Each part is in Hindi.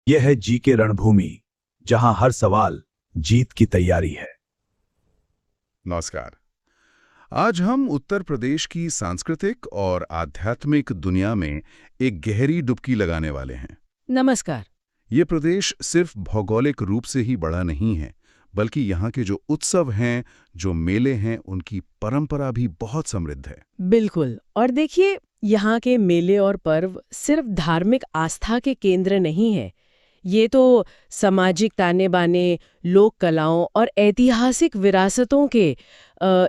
यह है जी के रणभूमि, जहां हर सवाल जीत की तैयारी है। नमस्कार। आज हम उत्तर प्रदेश की सांस्कृतिक और आध्यात्मिक दुनिया में एक गहरी डुबकी लगाने वाले हैं। नमस्कार। ये प्रदेश सिर्फ भौगोलिक रूप से ही बड़ा नहीं है, बल्कि यहाँ के जो उत्सव हैं, जो मेले हैं, उनकी परंपरा भी बहुत समृद्ध है। बिल्कुल। और देखिए, यहाँ के मेले और पर्व सिर्फ धार्मिक आस्था के केंद्र नहीं है। ये तो सामाजिक ताने-बाने, लोक कलाओं और ऐतिहासिक विरासतों के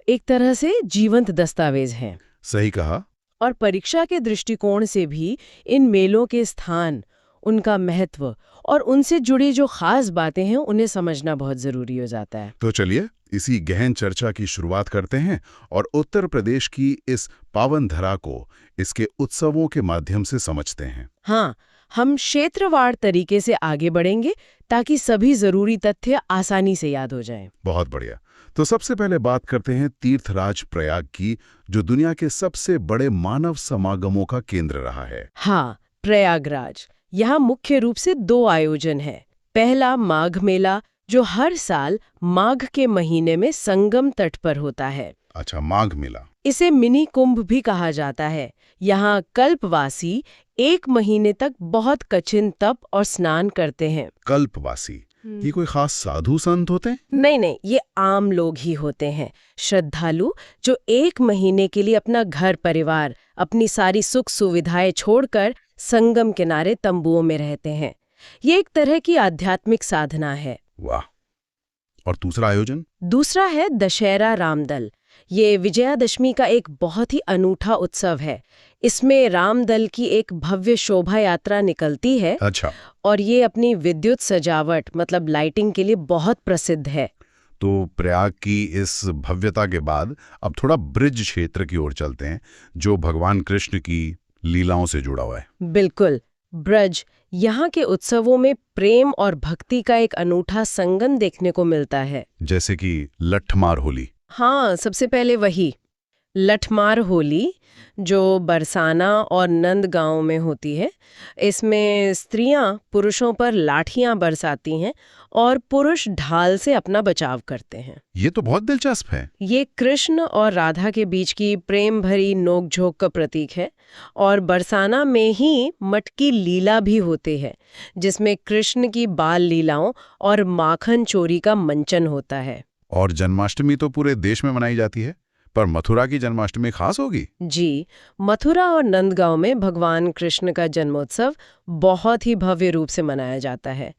एक तरह से जीवंत दस्तावेज हैं। सही कहा। और परीक्षा के दृष्टिकोण से भी इन मेलों के स्थान, उनका महत्व और उनसे जुड़ी जो खास बातें हैं, उन्हें समझना बहुत जरूरी हो जाता है। तो चलिए इसी गहन चर्चा की शुरुआत करते हैं और उत्तर प्रदेश की इस पावन धरा को इसके उत्सवों के माध्यम से समझते हैं। हाँ, हम क्षेत्रवार तरीके से आगे बढ़ेंगे ताकि सभी जरूरी तथ्य आसानी से याद हो जाएं। बहुत बढ़िया। तो सबसे पहले बात करते हैं तीर्थराज प्रयाग की, जो दुनिया के सबसे बड़े मानव समागमों का केंद्र रहा है। हाँ, प्रयागराज। यहाँ मुख्य रूप से 2 आयोजन हैं। पहला माघ मेला, जो हर साल माघ के महीने में संगम तट पर होता है। अच्छा, माघ मेला। इसे मिनी कुंभ भी कहा जाता है। यहाँ कल्पवासी 1 महीने तक बहुत कठिन तप और स्नान करते हैं। कल्पवासी, ये कोई खास साधु संत होते हैं? नहीं, ये आम लोग ही होते हैं। श्रद्धालु जो 1 महीने के लिए अपना घर परिवार, अपनी सारी सुख सुविधाएं छोड़कर संगम किनारे तंबुओं में रहते हैं। ये एक तरह की आध्यात्मिक साधना है। वाह। और दूसरा आयोजन? दूसरा है दशहरा रामदल। ये विजयादशमी का एक बहुत ही अनूठा उत्सव है। इसमें रामदल की एक भव्य शोभा यात्रा निकलती है। अच्छा। और ये अपनी विद्युत सजावट मतलब लाइटिंग के लिए बहुत प्रसिद्ध है। तो प्रयाग की इस भव्यता के बाद अब थोड़ा ब्रिज क्षेत्र की ओर चलते हैं, जो भगवान कृष्ण की लीलाओं से जुड़ा हुआ है। बिल्कुल। ब्रज, यहाँ के उत्सवों में प्रेम और भक्ति का एक अनूठा संगम देखने को मिलता है। जैसे कि लठमार होली। हाँ, सबसे पहले वही लठमार होली, जो बरसाना और नंदगांव में होती है। इसमें स्त्रियां पुरुषों पर लाठियां बरसाती हैं और पुरुष ढाल से अपना बचाव करते हैं। ये तो बहुत दिलचस्प है। ये कृष्ण और राधा के बीच की प्रेम भरी नोकझोंक का प्रतीक है। और बरसाना में ही मटकी लीला भी होती है, जिसमें कृष्ण की बाल लीलाओं और माखन चोरी का मंचन होता है। और जन्माष्टमी तो पूरे देश में मनाई जाती है, पर मथुरा की जन्माष्टमी खास होगी। जी, मथुरा और नंदगांव में भगवान कृष्ण का जन्मोत्सव बहुत ही भव्य रूप से मनाया जाता है।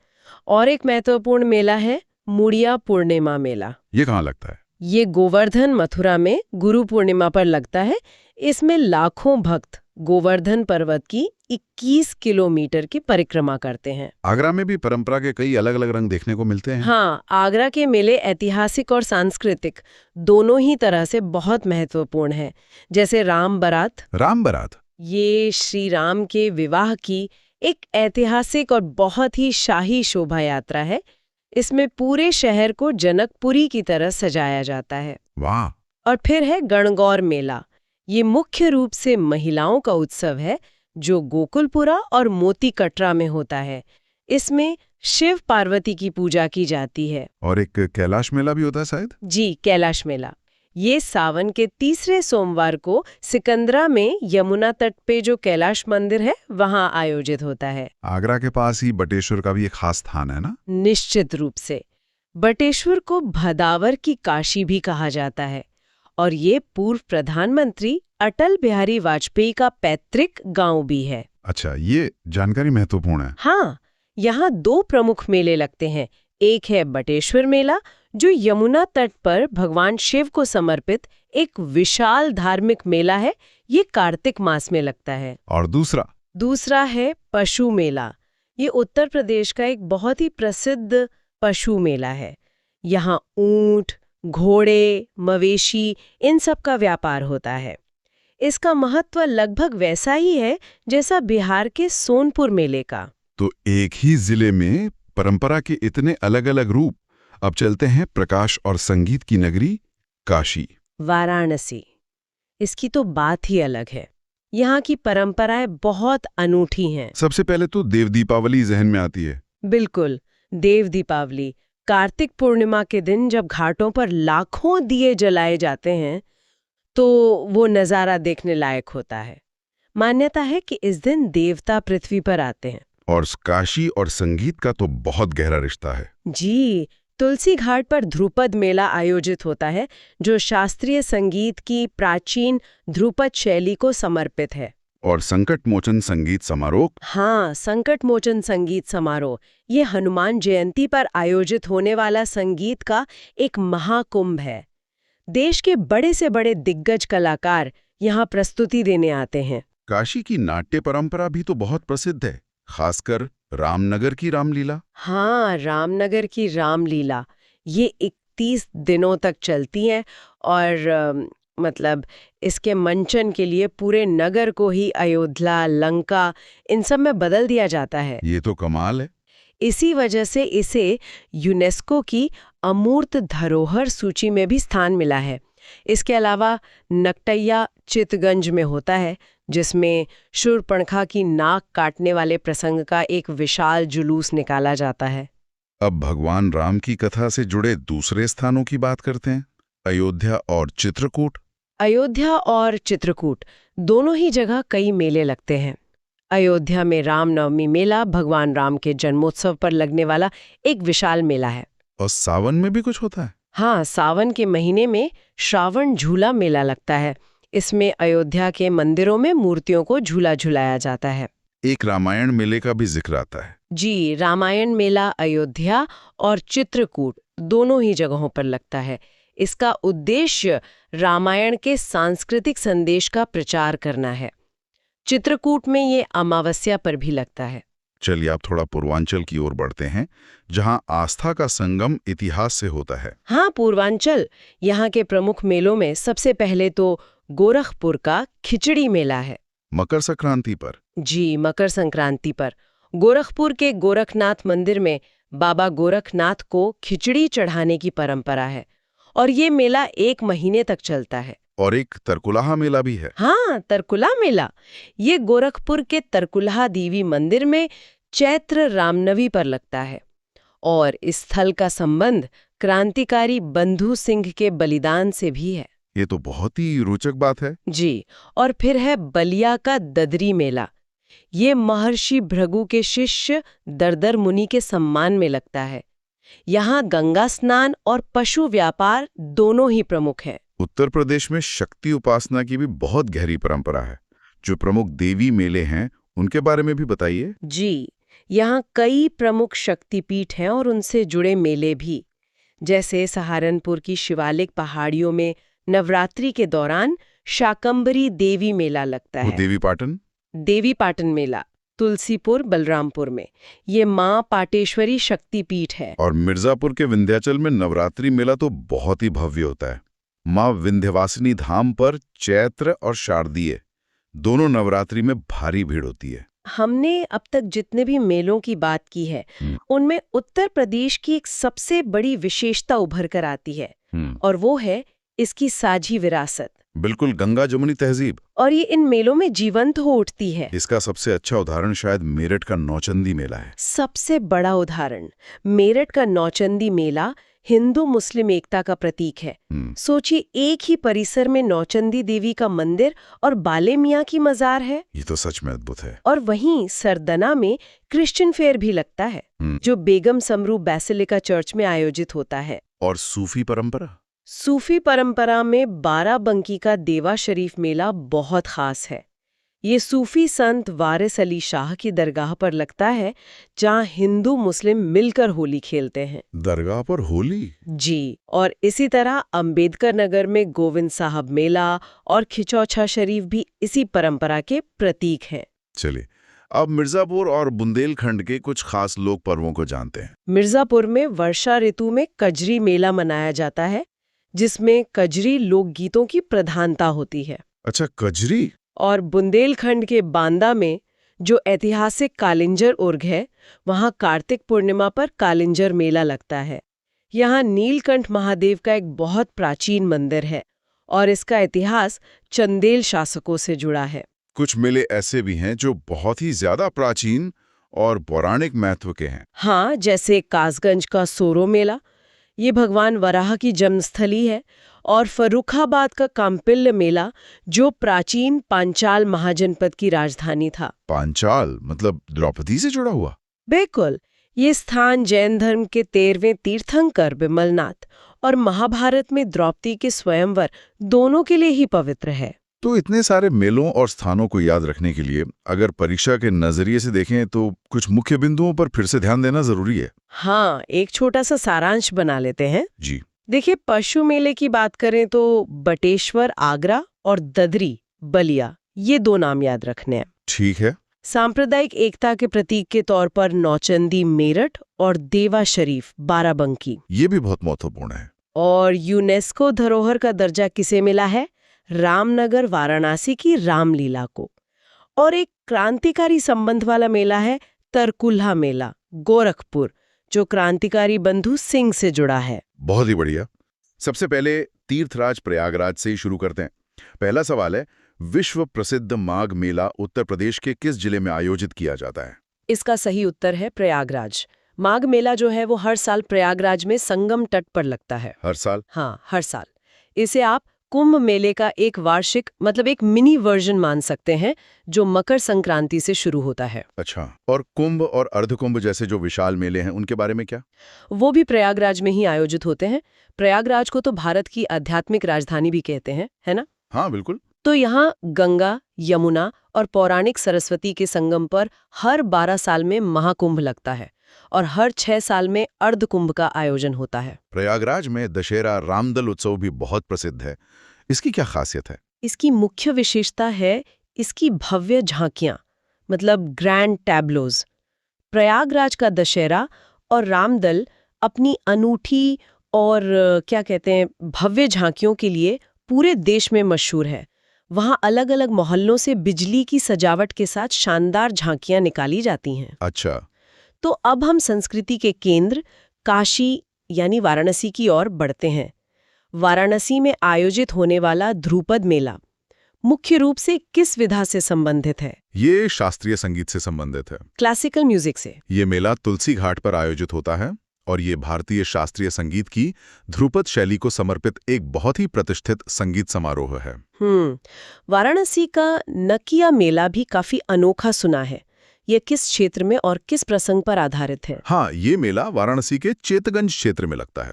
और एक महत्वपूर्ण मेला है मुड़िया पूर्णिमा मेला। ये कहाँ लगता है? ये गोवर्धन मथुरा में गुरु पूर्णिमा पर लगता है। इसमें लाखों भक्त गोवर्धन पर्वत की 21 किलोमीटर की परिक्रमा करते हैं। आगरा में भी परंपरा के कई अलग अलग रंग देखने को मिलते हैं। हाँ, आगरा के मेले ऐतिहासिक और सांस्कृतिक दोनों ही तरह से बहुत महत्वपूर्ण है। जैसे राम बारात। राम बारात, ये श्री राम के विवाह की एक ऐतिहासिक और बहुत ही शाही शोभा यात्रा है। इसमें पूरे शहर को जनकपुरी की तरह सजाया जाता है। वाह। और फिर है गणगौर मेला। ये मुख्य रूप से महिलाओं का उत्सव है, जो गोकुलपुरा और मोती कटरा में होता है। इसमें शिव पार्वती की पूजा की जाती है। और एक कैलाश मेला भी होता है शायद? जी, कैलाश मेला। ये सावन के 3रे सोमवार को सिकंदरा में यमुना तट पे जो कैलाश मंदिर है, वहां आयोजित होता है। आगरा के पास ही बटेश्वर का भी एक खास स्थान है ना? निश्चित रूप से। बटेश्वर को भदावर की काशी भी कहा जाता है। और ये पूर्व प्रधानमंत्री अटल बिहारी वाजपेयी का पैतृक गांव भी है। अच्छा, ये जानकारी महत्वपूर्ण है। हाँ, यहाँ 2 प्रमुख मेले लगते हैं। एक है बटेश्वर मेला, जो यमुना तट पर भगवान शिव को समर्पित एक विशाल धार्मिक मेला है। ये कार्तिक मास में लगता है। और दूसरा है पशु मेला। ये उत्तर प्रदेश का एक बहुत ही प्रसिद्ध पशु मेला है। यहाँ ऊंट, घोड़े, मवेशी, इन सब का व्यापार होता है। इसका महत्व लगभग वैसा ही है जैसा बिहार के सोनपुर मेले का। तो एक ही जिले में परंपरा के इतने अलग अलग रूप। अब चलते हैं प्रकाश और संगीत की नगरी काशी। वाराणसी, इसकी तो बात ही अलग है। यहाँ की परंपराएं बहुत अनूठी हैं। सबसे पहले तो देव दीपावली जहन में आती है। बिल्कुल। देव दीपावली, कार्तिक पूर्णिमा के दिन जब घाटों पर लाखों दिए जलाए जाते हैं तो वो नज़ारा देखने लायक होता है। मान्यता है कि इस दिन देवता पृथ्वी पर आते हैं। और काशी और संगीत का तो बहुत गहरा रिश्ता है। जी, तुलसी घाट पर ध्रुपद मेला आयोजित होता है जो शास्त्रीय संगीत की प्राचीन ध्रुपद शैली को समर्पित है। और संकट मोचन संगीत समारोह। हाँ, संकट मोचन संगीत समारोह ये हनुमान जयंती पर आयोजित होने वाला संगीत का एक महाकुंभ है। देश के बड़े से बड़े दिग्गज कलाकार यहाँ प्रस्तुति देने आते हैं। काशी की नाट्य परंपरा भी तो बहुत प्रसिद्ध है, खासकर रामनगर की रामलीला। हाँ, रामनगर की रामलीला ये 31 दिनों तक चलती है और मतलब इसके मंचन के लिए पूरे नगर को ही अयोध्या, लंका इन सब में बदल दिया जाता है। ये तो कमाल है। इसी वजह से इसे यूनेस्को की अमूर्त धरोहर सूची में भी स्थान मिला है। इसके अलावा नकटैया चितगंज में होता है जिसमें शूर्पणखा की नाक काटने वाले प्रसंग का एक विशाल जुलूस निकाला जाता है। अब भगवान राम की कथा से जुड़े दूसरे स्थानों की बात करते हैं, अयोध्या और चित्रकूट। अयोध्या और चित्रकूट दोनों ही जगह कई मेले लगते हैं। अयोध्या में रामनवमी मेला भगवान राम के जन्मोत्सव पर लगने वाला एक विशाल मेला है। और सावन में भी कुछ होता है? हाँ, सावन के महीने में श्रावण झूला मेला लगता है। इसमें अयोध्या के मंदिरों में मूर्तियों को झूला झुलाया जाता है। एक रामायण मेले का भी जिक्र आता है। जी, रामायण मेला अयोध्या और चित्रकूट दोनों ही जगहों पर लगता है। इसका उद्देश्य रामायण के सांस्कृतिक संदेश का प्रचार करना है। चित्रकूट में ये अमावस्या पर भी लगता है। चलिए आप थोड़ा पूर्वांचल की ओर बढ़ते हैं, जहां आस्था का संगम इतिहास से होता है। हाँ, पूर्वांचल यहाँ के प्रमुख मेलों में सबसे पहले तो गोरखपुर का खिचड़ी मेला है। मकर संक्रांति पर। जी, मकर संक्रांति पर गोरखपुर के गोरखनाथ मंदिर में बाबा गोरखनाथ को खिचड़ी चढ़ाने की परंपरा है और ये मेला 1 महीने तक चलता है। और एक तरकुलहा मेला भी है। हाँ, तरकुला मेला ये गोरखपुर के तरकुलहा देवी मंदिर में चैत्र रामनवमी पर लगता है और इस स्थल का संबंध क्रांतिकारी बंधु सिंह के बलिदान से भी है। ये तो बहुत ही रोचक बात है। जी, और फिर है बलिया का ददरी मेला। ये महर्षि भृगु के शिष्य दरदर मुनि के सम्मान में लगता है। यहाँ गंगा स्नान और पशु व्यापार दोनों ही प्रमुख हैं। उत्तर प्रदेश में शक्ति उपासना की भी बहुत गहरी परंपरा है। जो प्रमुख देवी मेले हैं उनके बारे में भी बताइए। जी, यहाँ कई प्रमुख शक्तिपीठ हैं और उनसे जुड़े मेले भी, जैसे सहारनपुर की शिवालिक पहाड़ियों में नवरात्रि के दौरान शाकंभरी देवी मेला लगता है। देवी पाटन मेला तुलसीपुर बलरामपुर में ये माँ पाटेश्वरी शक्तिपीठ है। और मिर्जापुर के विंध्याचल में नवरात्रि मेला तो बहुत ही भव्य होता है। माँ विंध्यवासिनी धाम पर चैत्र और शारदीय दोनों नवरात्रि में भारी भीड़ होती है। हमने अब तक जितने भी मेलों की बात की है उनमें उत्तर प्रदेश की एक सबसे बड़ी विशेषता उभर कर आती है और वो है इसकी साझी विरासत। बिल्कुल, गंगा जमुनी तहजीब। और ये इन मेलों में जीवंत हो उठती है। इसका सबसे अच्छा उदाहरण शायद मेरठ का नौचंदी मेला है। सबसे बड़ा उदाहरण मेरठ का नौचंदी मेला हिंदू मुस्लिम एकता का प्रतीक है। सोचिए, एक ही परिसर में नौचंदी देवी का मंदिर और बाले मियाँ की मजार है। ये तो सच में अद्भुत है। और वहीं सरदना में क्रिश्चियन फेयर भी लगता है जो बेगम समरू बैसिलिका चर्च में आयोजित होता है। और सूफी परंपरा में बाराबंकी का देवा शरीफ मेला बहुत खास है। ये सूफी संत वारिस अली शाह की दरगाह पर लगता है जहाँ हिंदू मुस्लिम मिलकर होली खेलते हैं। दरगाह पर होली? जी, और इसी तरह अंबेडकर नगर में गोविंद साहब मेला और खिचौछा शरीफ भी इसी परंपरा के प्रतीक हैं। चलिए अब मिर्जापुर और बुंदेलखंड के कुछ खास लोक पर्वों को जानते हैं। मिर्जापुर में वर्षा ऋतु में कजरी मेला मनाया जाता है जिसमें कजरी लोकगीतों की प्रधानता होती है। अच्छा, कजरी? और बुंदेलखंड के बांदा में जो ऐतिहासिक कालिंजर उर्ग है वहाँ कार्तिक पूर्णिमा पर कालिंजर मेला लगता है। यहाँ नीलकंठ महादेव का एक बहुत प्राचीन मंदिर है और इसका इतिहास चंदेल शासकों से जुड़ा है। कुछ मेले ऐसे भी हैं जो बहुत ही ज्यादा प्राचीन और पौराणिक महत्व के हैं। हाँ, जैसे कासगंज का सोरो मेला, ये भगवान वराह की जन्मस्थली है, और फर्रुखाबाद का कांपिल्य मेला जो प्राचीन पांचाल महाजनपद की राजधानी था। पांचाल मतलब द्रौपदी से जुड़ा हुआ? बिल्कुल, ये स्थान जैन धर्म के 13वें तीर्थंकर बिमलनाथ और महाभारत में द्रौपदी के स्वयंवर दोनों के लिए ही पवित्र है। तो इतने सारे मेलों और स्थानों को याद रखने के लिए अगर परीक्षा के नजरिए से देखें तो कुछ मुख्य बिंदुओं पर फिर से ध्यान देना जरूरी है। हाँ, एक छोटा सा सारांश बना लेते हैं। जी। देखिए, पशु मेले की बात करें तो बटेश्वर आगरा और ददरी बलिया, ये 2 नाम याद रखने हैं। ठीक है। सांप्रदायिक एकता के प्रतीक के तौर पर नौचंदी मेरठ और देवा शरीफ बाराबंकी। ये भी बहुत महत्वपूर्ण है। और यूनेस्को धरोहर का दर्जा किसे मिला है? रामनगर वाराणसी की रामलीला को। और एक क्रांतिकारी संबंध वाला मेला है तरकुल्हा मेला, गोरखपुर, जो क्रांतिकारी बंधु सिंह से जुड़ा है। बहुत ही बढ़िया। सबसे पहले तीर्थराज प्रयागराज से ही शुरू करते हैं। पहला सवाल है, विश्व प्रसिद्ध माघ मेला उत्तर प्रदेश के किस जिले में आयोजित किया जाता है? इसका सही उत्तर है प्रयागराज। माघ मेला जो है वो हर साल प्रयागराज में संगम तट पर लगता है। हर साल? हाँ, हर साल। इसे आप कुंभ मेले का एक वार्षिक मतलब एक मिनी वर्जन मान सकते हैं, जो मकर संक्रांति से शुरू होता है। अच्छा, और कुंभ और अर्धकुंभ जैसे जो विशाल मेले हैं उनके बारे में क्या? वो भी प्रयागराज में ही आयोजित होते हैं। प्रयागराज को तो भारत की आध्यात्मिक राजधानी भी कहते हैं, है ना? हाँ बिल्कुल। तो यहाँ गंगा, यमुना और पौराणिक सरस्वती के संगम पर हर 12 साल में महाकुंभ लगता है और हर 6 साल में अर्धकुंभ का आयोजन होता है। प्रयागराज में दशहरा रामदल उत्सव भी बहुत प्रसिद्ध है। इसकी क्या खासियत है? इसकी मुख्य विशेषता है इसकी भव्य झांकियां, मतलब ग्रैंड टैब्लोज। प्रयागराज का दशहरा और रामदल अपनी अनूठी और क्या कहते हैं भव्य झांकियों के लिए पूरे देश में मशहूर है। वहाँ अलग अलग मोहल्लों से बिजली की सजावट के साथ शानदार झांकियां निकाली जाती हैं। अच्छा। तो अब हम संस्कृति के केंद्र काशी यानी वाराणसी की ओर बढ़ते हैं। वाराणसी में आयोजित होने वाला ध्रुपद मेला मुख्य रूप से किस विधा से संबंधित है? ये शास्त्रीय संगीत से संबंधित है। क्लासिकल म्यूजिक से। ये मेला तुलसी घाट पर आयोजित होता है और ये भारतीय शास्त्रीय संगीत की ध्रुपद शैली को समर्पित एक बहुत ही प्रतिष्ठित संगीत समारोह है। वाराणसी का नकिया मेला भी काफी अनोखा सुना है। ये किस क्षेत्र में और किस प्रसंग पर आधारित है? हाँ, ये मेला वाराणसी के चेतगंज क्षेत्र में लगता है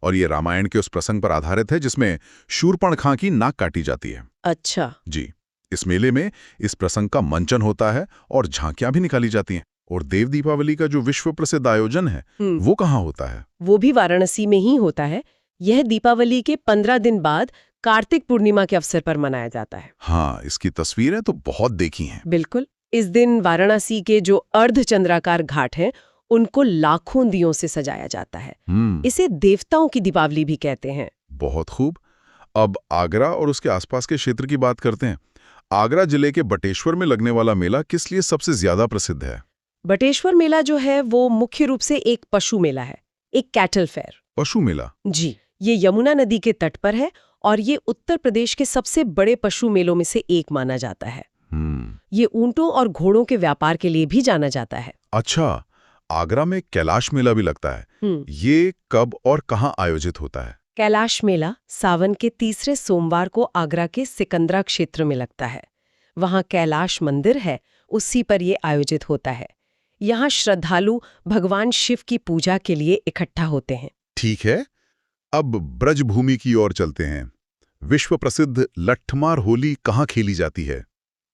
और ये रामायण के उस प्रसंग पर आधारित है जिसमें शूर्पणखा की नाक काटी जाती है। अच्छा जी। इस मेले में इस प्रसंग का मंचन होता है और झांकियां भी निकाली जाती हैं। और देव दीपावली का जो विश्व प्रसिद्ध आयोजन है वो कहाँ होता है? वो भी वाराणसी में ही होता है। यह दीपावली के 15 दिन बाद कार्तिक पूर्णिमा के अवसर पर मनाया जाता है। हाँ, इसकी तस्वीरें तो बहुत देखी हैं। बिल्कुल। इस दिन वाराणसी के जो अर्धचंद्राकार घाट हैं उनको लाखों दियों से सजाया जाता है। इसे देवताओं की दीपावली भी कहते हैं। बहुत खूब। अब आगरा और उसके आसपास के क्षेत्र की बात करते हैं। आगरा जिले के बटेश्वर में लगने वाला मेला किस लिए सबसे ज्यादा प्रसिद्ध है? बटेश्वर मेला जो है वो मुख्य रूप से एक पशु मेला है, एक कैटल फेयर। पशु मेला? जी, ये यमुना नदी के तट पर है और ये उत्तर प्रदेश के सबसे बड़े पशु मेलों में से एक माना जाता है। ये ऊंटों और घोड़ों के व्यापार के लिए भी जाना जाता है। अच्छा, आगरा में कैलाश मेला भी लगता है। ये कब और कहाँ आयोजित होता है? कैलाश मेला सावन के तीसरे सोमवार को आगरा के सिकंदरा क्षेत्र में लगता है। वहाँ कैलाश मंदिर है, उसी पर ये आयोजित होता है। यहाँ श्रद्धालु भगवान शिव की पूजा के लिए इकट्ठा होते हैं। ठीक है। अब ब्रजभूमि की ओर चलते हैं। विश्व प्रसिद्ध लट्ठमार होली कहाँ खेली जाती है?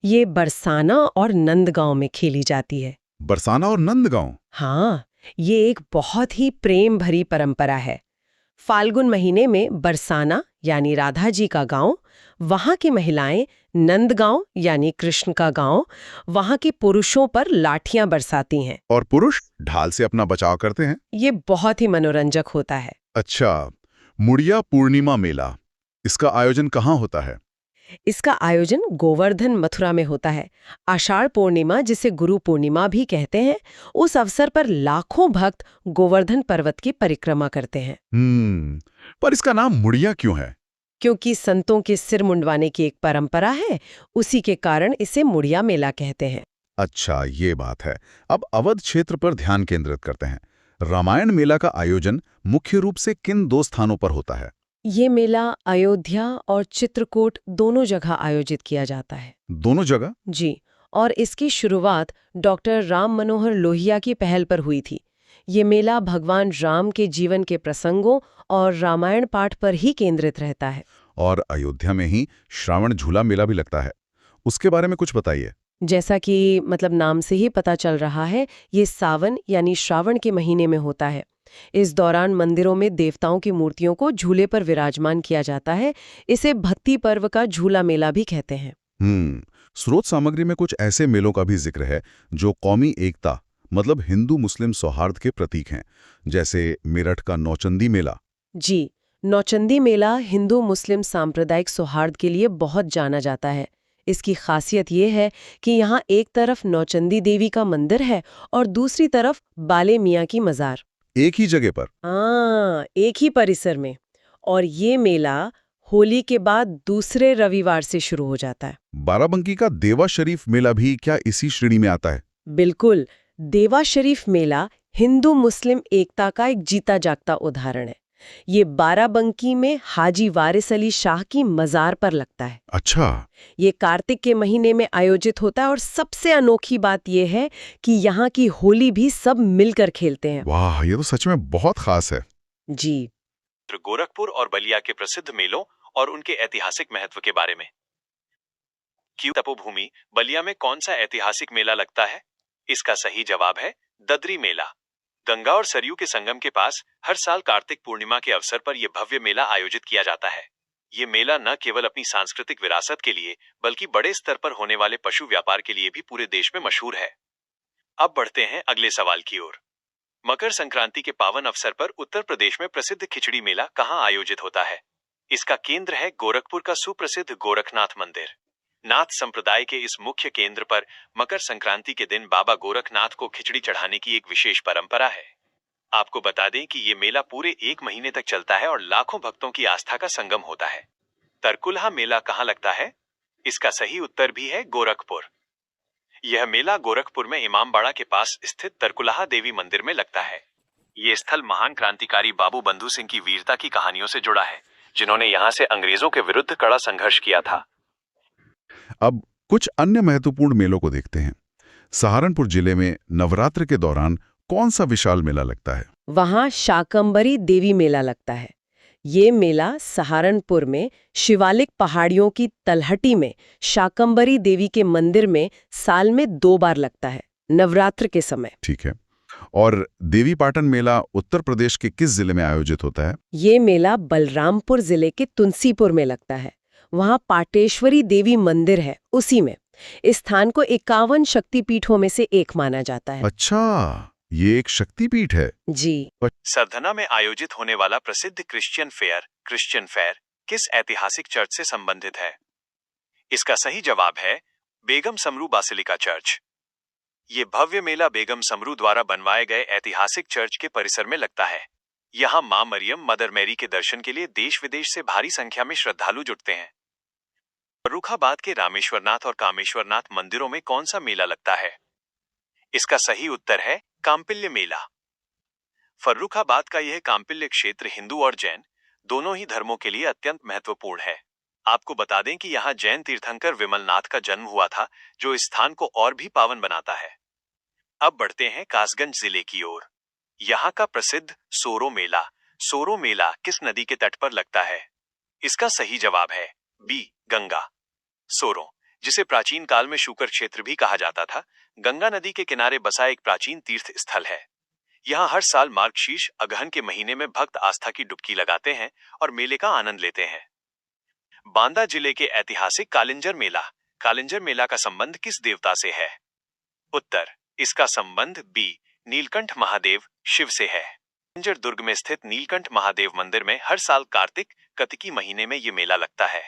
ये बरसाना और नंदगांव में खेली जाती है। बरसाना और नंदगांव? हाँ, ये एक बहुत ही प्रेम भरी परंपरा है। फाल्गुन महीने में बरसाना यानी राधा जी का गांव, वहां की महिलाएं नंदगांव यानी कृष्ण का गांव, वहां के पुरुषों पर लाठियां बरसाती हैं। और पुरुष ढाल से अपना बचाव करते हैं। ये बहुत ही मनोरंजक होता है। अच्छा, मुड़िया पूर्णिमा मेला, इसका आयोजन कहाँ होता है? इसका आयोजन गोवर्धन मथुरा में होता है। आषाढ़ पूर्णिमा, जिसे गुरु पूर्णिमा भी कहते हैं, उस अवसर पर लाखों भक्त गोवर्धन पर्वत की परिक्रमा करते हैं। पर इसका नाम मुड़िया क्यों है? क्योंकि संतों के सिर मुंडवाने की एक परंपरा है, उसी के कारण इसे मुड़िया मेला कहते हैं। अच्छा, ये बात है। अब अवध क्षेत्र पर ध्यान केंद्रित करते हैं। रामायण मेला का आयोजन मुख्य रूप से किन दो स्थानों पर होता है? ये मेला अयोध्या और चित्रकूट दोनों जगह आयोजित किया जाता है। दोनों जगह? जी, और इसकी शुरुआत डॉक्टर राम मनोहर लोहिया की पहल पर हुई थी। ये मेला भगवान राम के जीवन के प्रसंगों और रामायण पाठ पर ही केंद्रित रहता है। और अयोध्या में ही श्रावण झूला मेला भी लगता है। उसके बारे में कुछ बताइए। जैसा कि नाम से ही पता चल रहा है, ये सावन यानी श्रावण के महीने में होता है। इस दौरान मंदिरों में देवताओं की मूर्तियों को झूले पर विराजमान किया जाता है। इसे भक्ति पर्व का झूला मेला भी कहते हैं। स्रोत सामग्री में कुछ ऐसे मेलों का भी जिक्र है जो कौमी एकता मतलब हिंदू मुस्लिम सौहार्द के प्रतीक हैं, जैसे मेरठ का नौचंदी मेला। जी, नौचंदी मेला हिंदू मुस्लिम सांप्रदायिक सौहार्द के लिए बहुत जाना जाता है। इसकी खासियत ये है कि यहाँ एक तरफ नौचंदी देवी का मंदिर है और दूसरी तरफ बाले मियाँ की मजार। एक ही जगह पर? हाँ, एक ही परिसर में। और ये मेला होली के बाद दूसरे रविवार से शुरू हो जाता है। बाराबंकी का देवा शरीफ मेला भी क्या इसी श्रेणी में आता है? बिल्कुल, देवा शरीफ मेला हिंदू मुस्लिम एकता का एक जीता जागता उदाहरण है। ये बाराबंकी में हाजी वारिस अली शाह की मजार पर लगता है। अच्छा। ये कार्तिक के महीने में आयोजित होता है और सबसे अनोखी बात यह है कि यहाँ की होली भी सब मिलकर खेलते हैं। वाह, ये तो सच में बहुत खास है। जी। गोरखपुर और बलिया के प्रसिद्ध मेलों और उनके ऐतिहासिक महत्व के बारे में। क्यों तपोभूमि बलिया में कौन सा ऐतिहासिक मेला लगता है? इसका सही जवाब है ददरी मेला। गंगा और सरयू के संगम के पास हर साल कार्तिक पूर्णिमा के अवसर पर यह भव्य मेला आयोजित किया जाता है। ये मेला न केवल अपनी सांस्कृतिक विरासत के लिए बल्कि बड़े स्तर पर होने वाले पशु व्यापार के लिए भी पूरे देश में मशहूर है। अब बढ़ते हैं अगले सवाल की ओर। मकर संक्रांति के पावन अवसर पर उत्तर प्रदेश में प्रसिद्ध खिचड़ी मेला कहाँ आयोजित होता है? इसका केंद्र है गोरखपुर का सुप्रसिद्ध गोरखनाथ मंदिर। नाथ संप्रदाय के इस मुख्य केंद्र पर मकर संक्रांति के दिन बाबा गोरखनाथ को खिचड़ी चढ़ाने की एक विशेष परंपरा है। आपको बता दें कि ये मेला पूरे 1 महीने तक चलता है और लाखों भक्तों की आस्था का संगम होता है। तरकुलहा मेला कहाँ लगता है? इसका सही उत्तर भी है गोरखपुर। यह मेला गोरखपुर में इमामबाड़ा के पास स्थित तरकुलहा देवी मंदिर में लगता है। ये स्थल महान क्रांतिकारी बाबू बंधु सिंह की वीरता की कहानियों से जुड़ा है, जिन्होंने यहाँ से अंग्रेजों के विरुद्ध कड़ा संघर्ष किया था। अब कुछ अन्य महत्वपूर्ण मेलों को देखते हैं। सहारनपुर जिले में नवरात्र के दौरान कौन सा विशाल मेला लगता है? वहाँ शाकंभरी देवी मेला लगता है। ये मेला सहारनपुर में शिवालिक पहाड़ियों की तलहटी में शाकंभरी देवी के मंदिर में साल में 2 बार लगता है, नवरात्र के समय। ठीक है। और देवी पाटन मेला उत्तर प्रदेश के किस जिले में आयोजित होता है? ये मेला बलरामपुर जिले के तुलसीपुर में लगता है। वहाँ पाटेश्वरी देवी मंदिर है, उसी में। इस स्थान को 51 शक्तिपीठों में से एक माना जाता है। अच्छा, ये एक शक्तिपीठ है। जी। सरधना में आयोजित होने वाला प्रसिद्ध क्रिश्चियन फेयर किस ऐतिहासिक चर्च से संबंधित है? इसका सही जवाब है बेगम समरू बासिलिका चर्च। ये भव्य मेला बेगम समरू द्वारा बनवाए गए ऐतिहासिक चर्च के परिसर में लगता है। यहाँ मां मरियम मदर मैरी के दर्शन के लिए देश विदेश से भारी संख्या में श्रद्धालु जुटते हैं। फर्रुखाबाद के रामेश्वरनाथ और कामेश्वरनाथ मंदिरों में कौन सा मेला लगता है? इसका सही उत्तर है कांपिल्य मेला। फर्रुखाबाद का यह कांपिल्य क्षेत्र हिंदू और जैन दोनों ही धर्मों के लिए अत्यंत महत्वपूर्ण है। आपको बता दें कि यहाँ जैन तीर्थंकर विमलनाथ का जन्म हुआ था, जो इस स्थान को और भी पावन बनाता है। अब बढ़ते हैं कासगंज जिले की ओर। यहाँ का प्रसिद्ध सोरो मेला किस नदी के तट पर लगता है? इसका सही जवाब है बी गंगा। सोरो, जिसे प्राचीन काल में शूकर क्षेत्र भी कहा जाता था, गंगा नदी के किनारे बसा एक प्राचीन तीर्थ स्थल है। यहाँ हर साल मार्गशीर्ष अगहन के महीने में भक्त आस्था की डुबकी लगाते हैं और मेले का आनंद लेते हैं। बांदा जिले के ऐतिहासिक कालिंजर मेला का संबंध किस देवता से है? उत्तर, इसका संबंध बी नीलकंठ महादेव शिव से है। कालिंजर दुर्ग में स्थित नीलकंठ महादेव मंदिर में हर साल कार्तिक कतिकी महीने में ये मेला लगता है।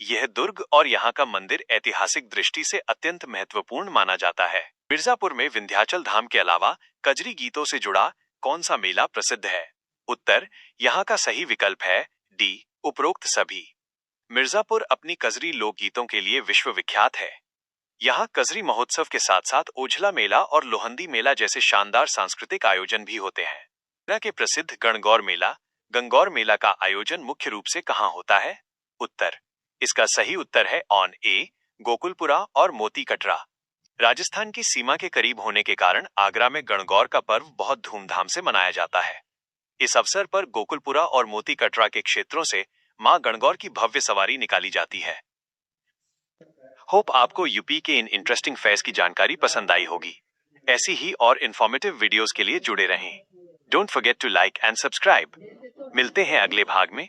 यह दुर्ग और यहाँ का मंदिर ऐतिहासिक दृष्टि से अत्यंत महत्वपूर्ण माना जाता है। मिर्जापुर में विंध्याचल धाम के अलावा कजरी गीतों से जुड़ा कौन सा मेला प्रसिद्ध है? उत्तर, यहाँ का सही विकल्प है डी उपरोक्त सभी। मिर्जापुर अपनी कजरी लोकगीतों के लिए विश्व विख्यात है। यहाँ कजरी महोत्सव के साथ साथ ओझला मेला और लोहंदी मेला जैसे शानदार सांस्कृतिक आयोजन भी होते हैं। केरला के प्रसिद्ध गणगौर मेला, गंगौर मेला का आयोजन मुख्य रूप से कहाँ होता है? उत्तर, इसका सही उत्तर है ऑन ए, गोकुलपुरा और मोती कटरा। राजस्थान की सीमा के करीब होने के कारण आगरा में गणगौर का पर्व बहुत धूमधाम से मनाया जाता है। इस अवसर पर गोकुलपुरा और मोती कटरा के क्षेत्रों से मां गणगौर की भव्य सवारी निकाली जाती है। होप आपको यूपी के इन इंटरेस्टिंग फेयर्स की जानकारी पसंद आई होगी। ऐसी ही और इंफॉर्मेटिव वीडियोस के लिए जुड़े रहें। Don't forget to like and subscribe. मिलते हैं अगले भाग में।